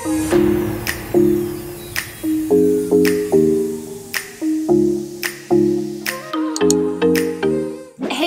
Hey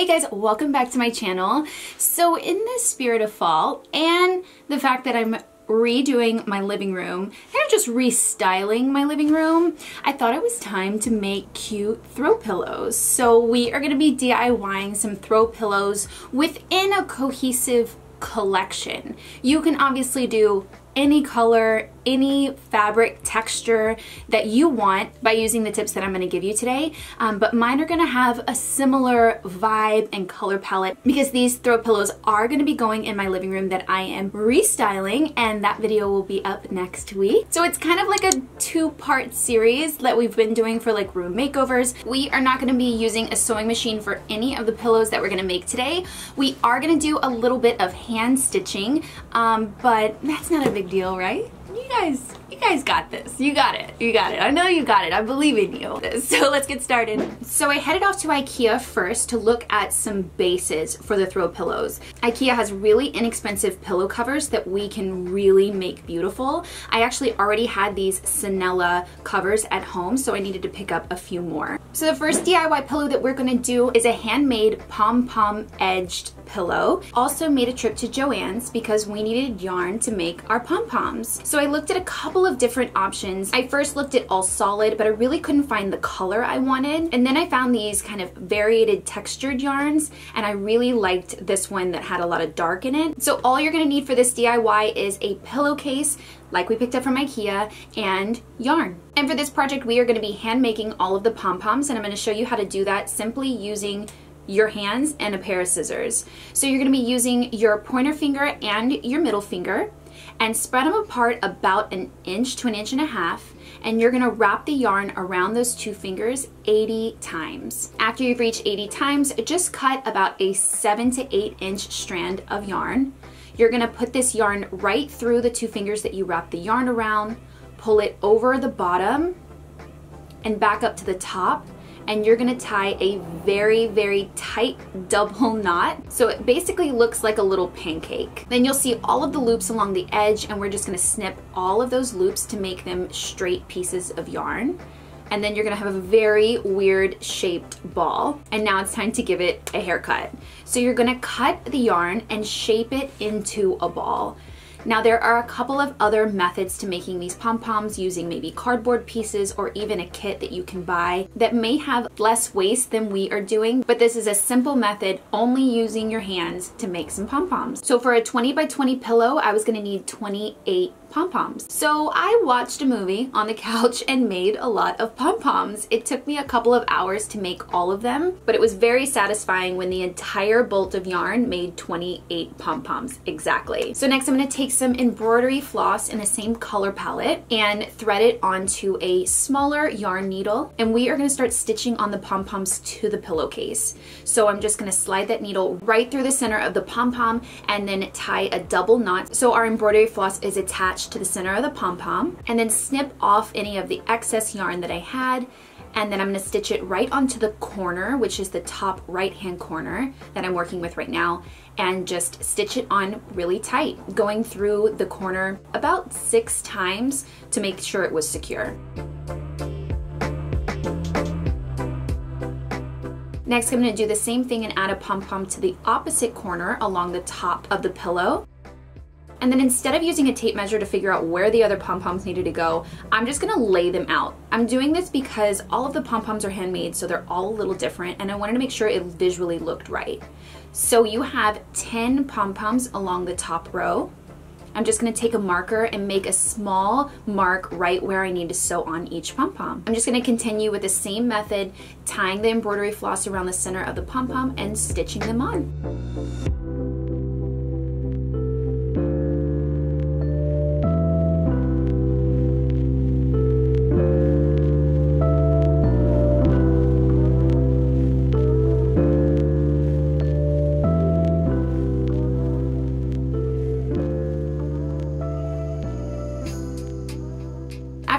guys, welcome back to my channel. So in the spirit of fall and the fact that I'm redoing my living room, kind of just restyling my living room, I thought it was time to make cute throw pillows. So we are going to be DIYing some throw pillows within a cohesive collection. You can obviously do any color, any fabric texture that you want by using the tips that I'm going to give you today, but mine are going to have a similar vibe and color palette because these throw pillows are going to be going in my living room that I am restyling, and that video will be up next week. So it's kind of like a two-part series that we've been doing for like room makeovers. We are not going to be using a sewing machine for any of the pillows that we're going to make today. We are going to do a little bit of hand stitching, but that's not a big deal, right? You guys got this. You got it. You got it. I know you got it. I believe in you. So let's get started. So I headed off to IKEA first to look at some bases for the throw pillows. IKEA has really inexpensive pillow covers that we can really make beautiful. I actually already had these Senella covers at home, so I needed to pick up a few more. So the first DIY pillow that we're going to do is a handmade pom-pom edged pillow. Also made a trip to Joann's because we needed yarn to make our pom-poms. So I looked at a couple of different options. I first looked at all solid, but I really couldn't find the color I wanted. And then I found these kind of variated textured yarns, and I really liked this one that had a lot of dark in it. So all you're gonna need for this DIY is a pillowcase, like we picked up from IKEA, and yarn. And for this project, we are gonna be hand making all of the pom-poms, and I'm gonna show you how to do that simply using your hands and a pair of scissors. So you're gonna be using your pointer finger and your middle finger and spread them apart about 1 inch to 1.5 inches, and you're gonna wrap the yarn around those two fingers 80 times. After you've reached 80 times, just cut about a 7 to 8 inch strand of yarn. You're gonna put this yarn right through the two fingers that you wrap the yarn around, pull it over the bottom and back up to the top, and you're gonna tie a very, very tight double knot. So it basically looks like a little pancake. Then you'll see all of the loops along the edge, and we're just gonna snip all of those loops to make them straight pieces of yarn. And then you're gonna have a very weird shaped ball. And now it's time to give it a haircut. So you're gonna cut the yarn and shape it into a ball. Now there are a couple of other methods to making these pom-poms using maybe cardboard pieces or even a kit that you can buy that may have less waste than we are doing, but this is a simple method only using your hands to make some pom-poms. So for a 20 by 20 pillow, I was gonna need 28 pom-poms. So I watched a movie on the couch and made a lot of pom-poms. It took me a couple of hours to make all of them, but it was very satisfying when the entire bolt of yarn made 28 pom-poms exactly. So next I'm gonna take some embroidery floss in the same color palette and thread it onto a smaller yarn needle, and we are gonna start stitching on the pom-poms to the pillowcase. So I'm just gonna slide that needle right through the center of the pom-pom and then tie a double knot so our embroidery floss is attached to the center of the pom-pom, and then snip off any of the excess yarn that I had, and then I'm gonna stitch it right onto the corner, which is the top right hand corner that I'm working with right now, and just stitch it on really tight, going through the corner about 6 times to make sure it was secure. Next, I'm gonna do the same thing and add a pom-pom to the opposite corner along the top of the pillow. And then instead of using a tape measure to figure out where the other pom-poms needed to go, I'm just gonna lay them out. I'm doing this because all of the pom-poms are handmade, so they're all a little different, and I wanted to make sure it visually looked right. So you have 10 pom-poms along the top row. I'm just gonna take a marker and make a small mark right where I need to sew on each pom-pom. I'm just gonna continue with the same method, tying the embroidery floss around the center of the pom-pom and stitching them on.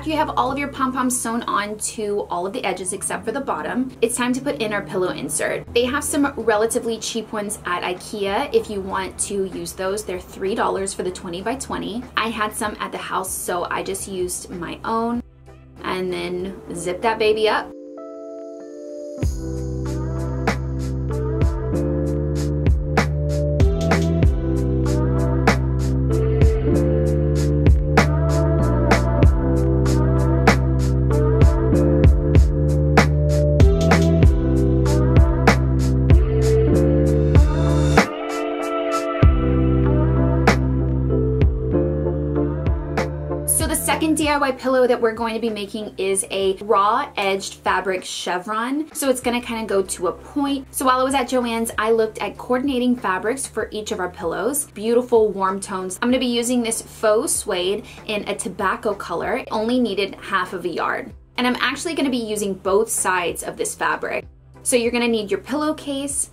After you have all of your pom-poms sewn on to all of the edges except for the bottom, it's time to put in our pillow insert. They have some relatively cheap ones at IKEA if you want to use those. They're $3 for the 20 by 20. I had some at the house, so I just used my own, and then zip that baby up. DIY pillow that we're going to be making is a raw edged fabric chevron. So it's going to kind of go to a point. So while I was at Joann's, I looked at coordinating fabrics for each of our pillows. Beautiful warm tones. I'm going to be using this faux suede in a tobacco color. It only needed half of a yard. And I'm actually going to be using both sides of this fabric. So you're going to need your pillowcase,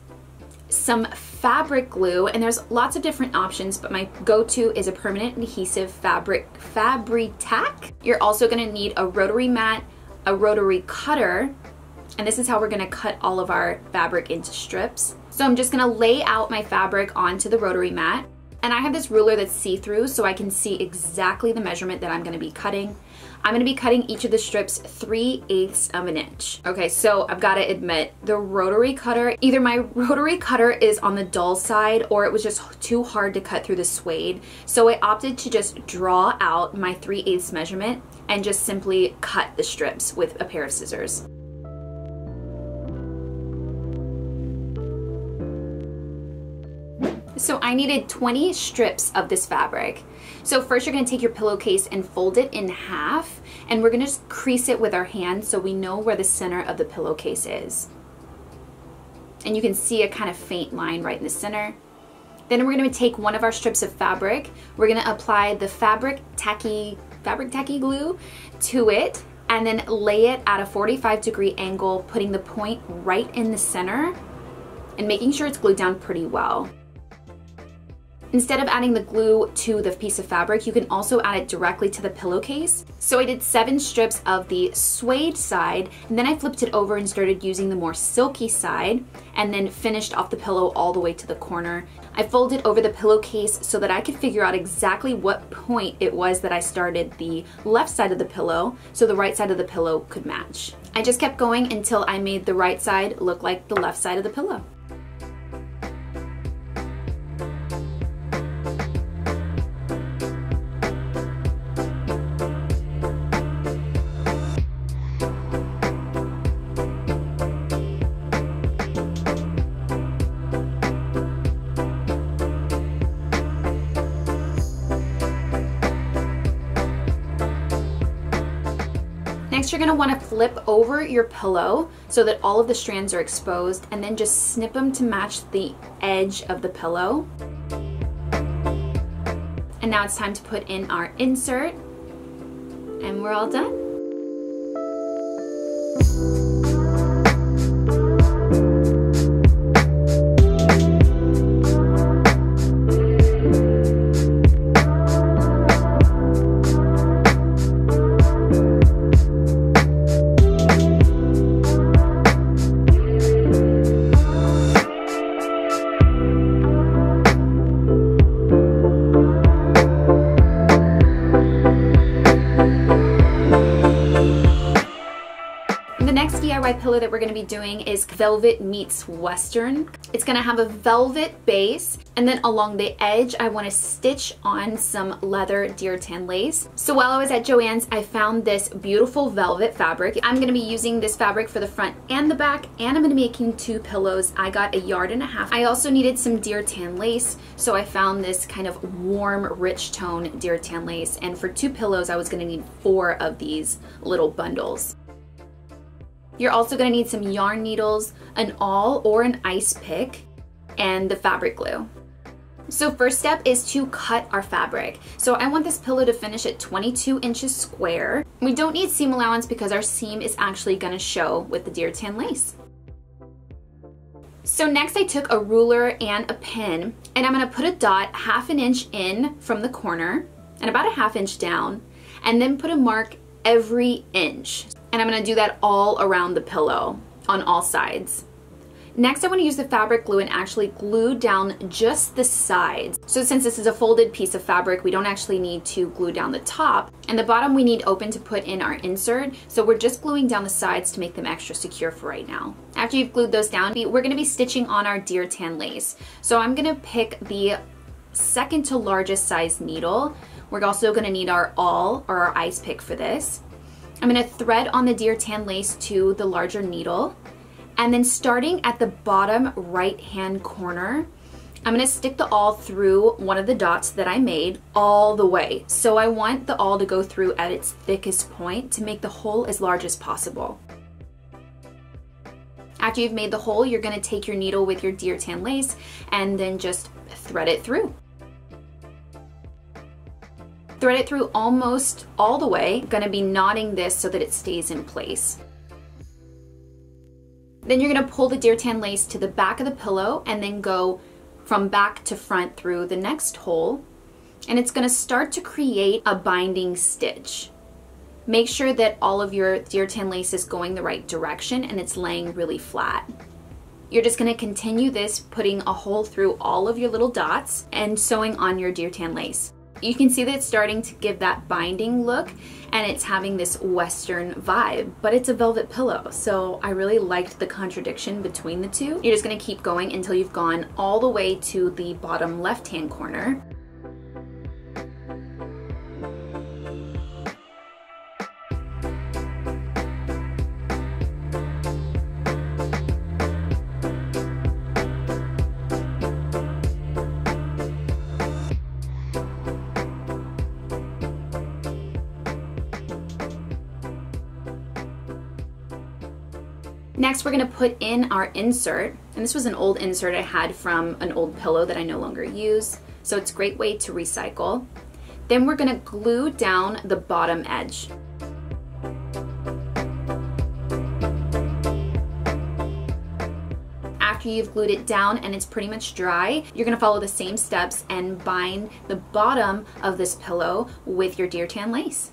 some fabric glue, and there's lots of different options, but my go-to is a permanent adhesive Fabri-Tac. You're also going to need a rotary mat, a rotary cutter, and this is how we're going to cut all of our fabric into strips. So I'm just going to lay out my fabric onto the rotary mat, and I have this ruler that's see-through so I can see exactly the measurement that I'm going to be cutting. I'm going to be cutting each of the strips 3/8 of an inch. Okay, so I've got to admit, the rotary cutter, either my rotary cutter is on the dull side or it was just too hard to cut through the suede. So I opted to just draw out my 3/8 measurement and just simply cut the strips with a pair of scissors. So I needed 20 strips of this fabric. So first you're going to take your pillowcase and fold it in half, and we're going to just crease it with our hand so we know where the center of the pillowcase is. And you can see a kind of faint line right in the center. Then we're going to take one of our strips of fabric. We're going to apply the fabric tacky glue to it, and then lay it at a 45-degree angle, putting the point right in the center and making sure it's glued down pretty well. Instead of adding the glue to the piece of fabric, you can also add it directly to the pillowcase. So I did 7 strips of the suede side, and then I flipped it over and started using the more silky side, and then finished off the pillow all the way to the corner. I folded over the pillowcase so that I could figure out exactly what point it was that I started the left side of the pillow, so the right side of the pillow could match. I just kept going until I made the right side look like the left side of the pillow. Next, you're going to want to flip over your pillow so that all of the strands are exposed, and then just snip them to match the edge of the pillow. And now it's time to put in our insert, and we're all done. DIY pillow that we're going to be doing is velvet meets western. It's going to have a velvet base, and then along the edge I want to stitch on some leather deer tan lace. So while I was at Joann's, I found this beautiful velvet fabric. I'm going to be using this fabric for the front and the back, and I'm going to be making 2 pillows. I got 1.5 yards. I also needed some deer tan lace, so I found this kind of warm, rich tone deer tan lace, and for 2 pillows I was going to need 4 of these little bundles. You're also going to need some yarn needles, an awl or an ice pick, and the fabric glue. So first step is to cut our fabric. So I want this pillow to finish at 22 inches square. We don't need seam allowance because our seam is actually going to show with the deer tan lace. So next I took a ruler and a pin, and I'm going to put a dot 1/2 inch in from the corner and about 1/2 inch down, and then put a mark every inch. And I'm gonna do that all around the pillow on all sides. Next, I want to use the fabric glue and actually glue down just the sides. So since this is a folded piece of fabric, we don't actually need to glue down the top. And the bottom we need open to put in our insert. So we're just gluing down the sides to make them extra secure for right now. After you've glued those down, we're going to be stitching on our deer tan lace. So I'm going to pick the second to largest size needle. We're also going to need our awl or our ice pick for this. I'm going to thread on the deer tan lace to the larger needle. And then starting at the bottom right hand corner, I'm gonna stick the awl through one of the dots that I made all the way. So I want the awl to go through at its thickest point to make the hole as large as possible. After you've made the hole, you're gonna take your needle with your deer tan lace and then just thread it through. Thread it through almost all the way. I'm gonna be knotting this so that it stays in place. Then you're gonna pull the deer tan lace to the back of the pillow and then go from back to front through the next hole. And it's gonna start to create a binding stitch. Make sure that all of your deer tan lace is going the right direction and it's laying really flat. You're just gonna continue this, putting a hole through all of your little dots and sewing on your deer tan lace. You can see that it's starting to give that binding look and it's having this Western vibe, but it's a velvet pillow. So I really liked the contradiction between the two. You're just gonna keep going until you've gone all the way to the bottom left-hand corner. Next, we're gonna put in our insert, and this was an old insert I had from an old pillow that I no longer use, so it's a great way to recycle. Then we're gonna glue down the bottom edge. After you've glued it down and it's pretty much dry, you're gonna follow the same steps and bind the bottom of this pillow with your deer tan lace.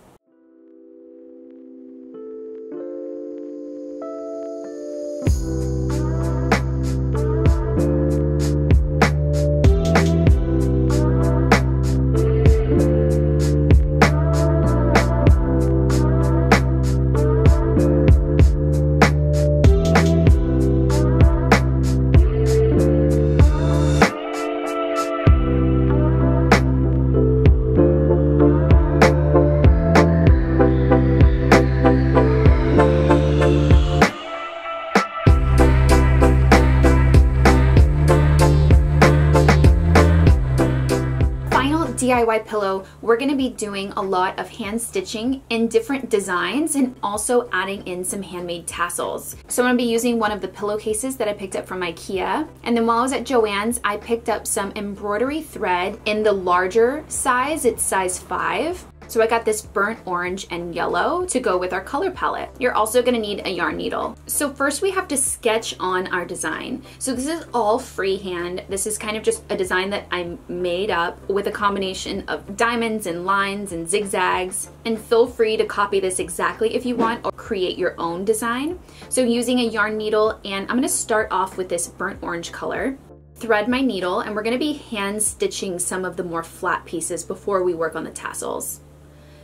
DIY pillow, we're going to be doing a lot of hand stitching in different designs and also adding in some handmade tassels. So I'm going to be using one of the pillowcases that I picked up from IKEA. And then while I was at Joann's, I picked up some embroidery thread in the larger size. It's size 5. So I got this burnt orange and yellow to go with our color palette. You're also gonna need a yarn needle. So first we have to sketch on our design. So this is all freehand. This is kind of just a design that I made up with a combination of diamonds and lines and zigzags. And feel free to copy this exactly if you want or create your own design. So using a yarn needle, and I'm gonna start off with this burnt orange color. Thread my needle, and we're gonna be hand stitching some of the more flat pieces before we work on the tassels.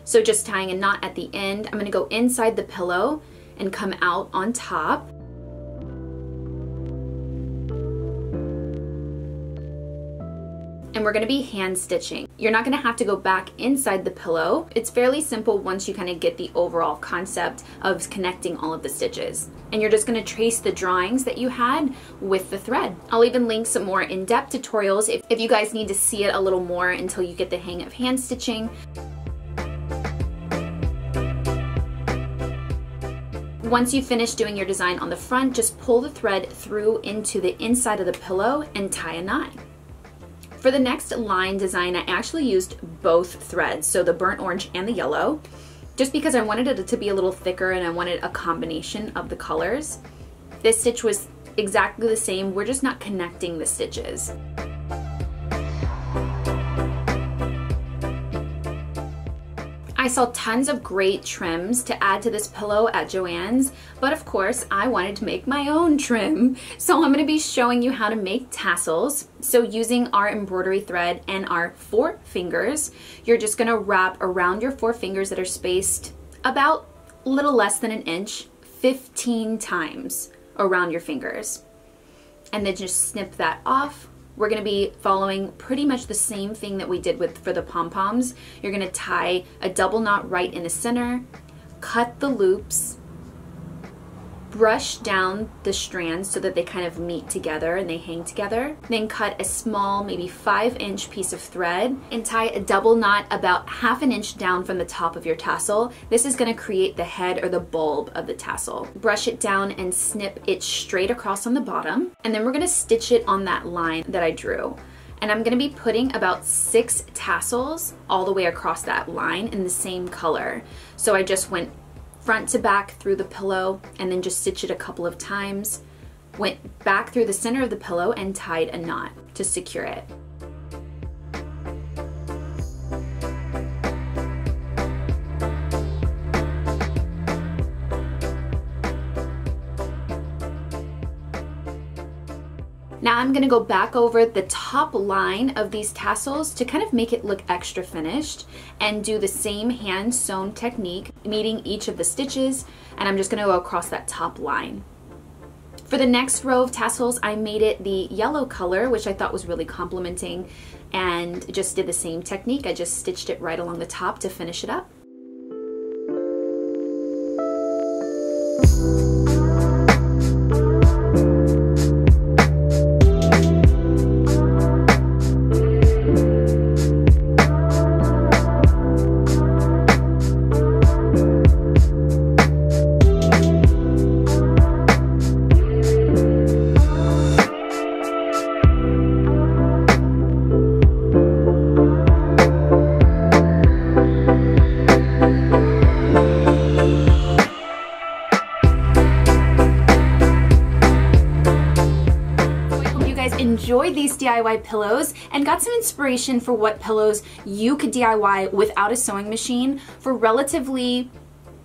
So just tying a knot at the end, I'm gonna go inside the pillow and come out on top. And we're gonna be hand stitching. You're not gonna have to go back inside the pillow. It's fairly simple once you kind of get the overall concept of connecting all of the stitches. And you're just gonna trace the drawings that you had with the thread. I'll even link some more in-depth tutorials if you guys need to see it a little more until you get the hang of hand stitching. Once you finish doing your design on the front, just pull the thread through into the inside of the pillow and tie a knot. For the next line design, I actually used both threads, so the burnt orange and the yellow, just because I wanted it to be a little thicker and I wanted a combination of the colors. This stitch was exactly the same, we're just not connecting the stitches. I saw tons of great trims to add to this pillow at Joann's, but of course I wanted to make my own trim. So I'm going to be showing you how to make tassels. So using our embroidery thread and our 4 fingers, you're just going to wrap around your 4 fingers that are spaced about a little less than an inch, 15 times around your fingers. And then just snip that off. We're going to be following pretty much the same thing that we did for the pom-poms. You're going to tie a double knot right in the center, cut the loops, brush down the strands so that they kind of meet together and they hang together. Then cut a small, maybe 5-inch piece of thread and tie a double knot about 1/2 inch down from the top of your tassel. This is going to create the head or the bulb of the tassel. Brush it down and snip it straight across on the bottom. And then we're going to stitch it on that line that I drew. And I'm going to be putting about 6 tassels all the way across that line in the same color. So I just went front to back through the pillow and then just stitch it a couple of times, went back through the center of the pillow and tied a knot to secure it. Now I'm going to go back over the top line of these tassels to kind of make it look extra finished and do the same hand sewn technique, meeting each of the stitches, and I'm just going to go across that top line. For the next row of tassels, I made it the yellow color, which I thought was really complimenting, and just did the same technique. I just stitched it right along the top to finish it up. Enjoyed these DIY pillows and got some inspiration for what pillows you could DIY without a sewing machine for relatively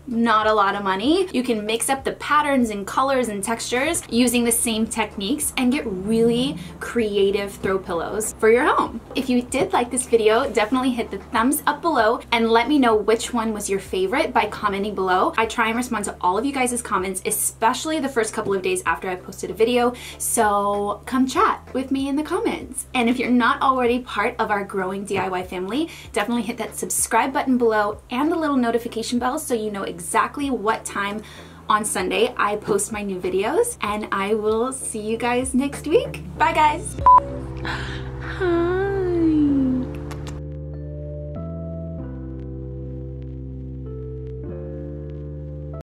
not a lot of money. You can mix up the patterns and colors and textures using the same techniques and get really creative throw pillows for your home. If you did like this video, definitely hit the thumbs up below and let me know which one was your favorite by commenting below. I try and respond to all of you guys' comments, especially the first couple of days after I posted a video, so come chat with me in the comments. And if you're not already part of our growing DIY family, definitely hit that subscribe button below and the little notification bell so you know exactly what time on Sunday I post my new videos, and I will see you guys next week. Bye guys!